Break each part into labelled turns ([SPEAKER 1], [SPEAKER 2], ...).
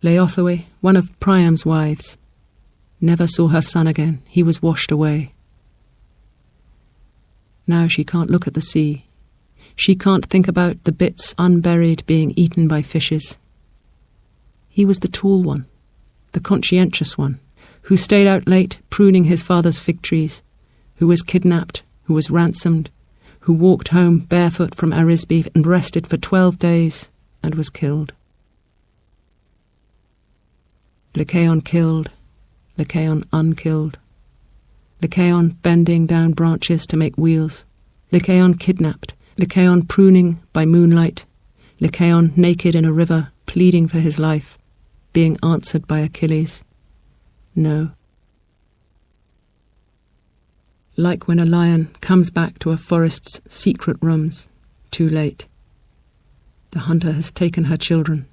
[SPEAKER 1] Laothoe, one of Priam's wives, never saw her son again. He was washed away. Now she can't look at the sea. She can't think about the bits unburied being eaten by fishes. He was the tall one, the conscientious one, who stayed out late pruning his father's fig trees, who was kidnapped, who was ransomed, who walked home barefoot from Arisbe and rested for 12 days and was killed. LYCAON killed, LYCAON unkilled, LYCAON bending down branches to make wheels, LYCAON kidnapped, LYCAON pruning by moonlight, LYCAON naked in a river pleading for his life, being answered by Achilles, no. Like when a lion comes back to a forest's secret rooms, too late. The hunter has taken her children.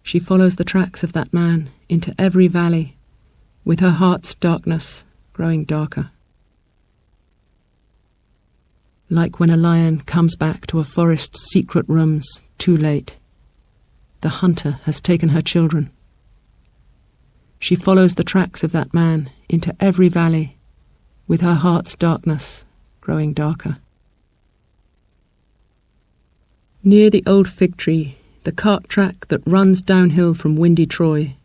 [SPEAKER 1] She follows the tracks of that man into every valley, with her heart's darkness growing darker. Like when a lion comes back to a forest's secret rooms, too late. The hunter has taken her children. She follows the tracks of that man into every valley, with her heart's darkness growing darker. Near the old fig tree, the cart track that runs downhill from windy Troy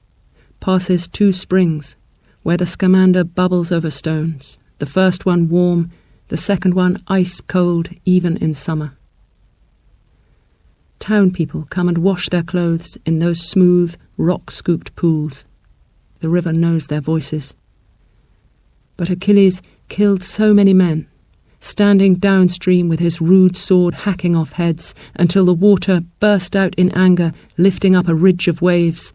[SPEAKER 1] passes 2 springs, where the Scamander bubbles over stones, the first one warm, the second one ice cold even in summer. Town people come and wash their clothes in those smooth, rock-scooped pools. The river knows their voices. But Achilles killed so many men, standing downstream with his rude sword hacking off heads until the water burst out in anger, lifting up a ridge of waves,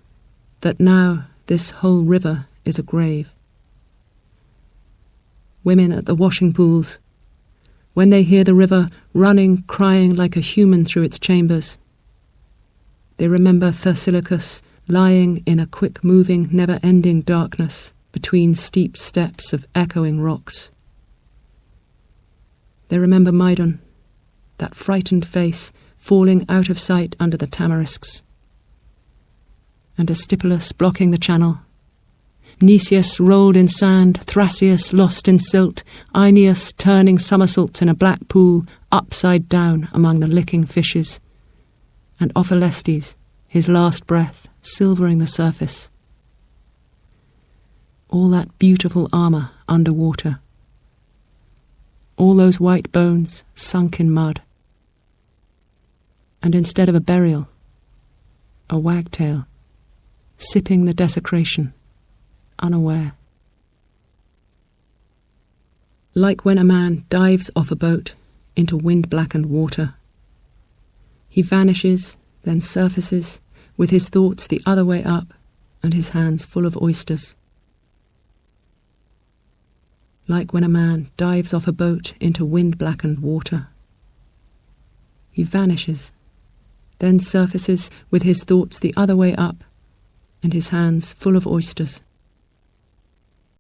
[SPEAKER 1] that now this whole river is a grave. Women at the washing pools, when they hear the river running, crying like a human through its chambers, they remember THERSILOCHUS lying in a quick-moving, never-ending darkness between steep steps of echoing rocks. They remember MYDON, that frightened face falling out of sight under the tamarisks, and ASTYPYLOS blocking the channel, MNESIUS rolled in sand, THRASIUS lost in silt, AINIOS turning somersaults in a black pool upside down among the licking fishes, and OPHELESTES, his last breath, silvering the surface. All that beautiful armour underwater. All those white bones sunk in mud. And instead of a burial, a wagtail, sipping the desecration, unaware. Like when a man dives off a boat into wind-blackened water. He vanishes, then surfaces, with his thoughts the other way up and his hands full of oysters. Like when a man dives off a boat into wind-blackened water. He vanishes, then surfaces with his thoughts the other way up and his hands full of oysters.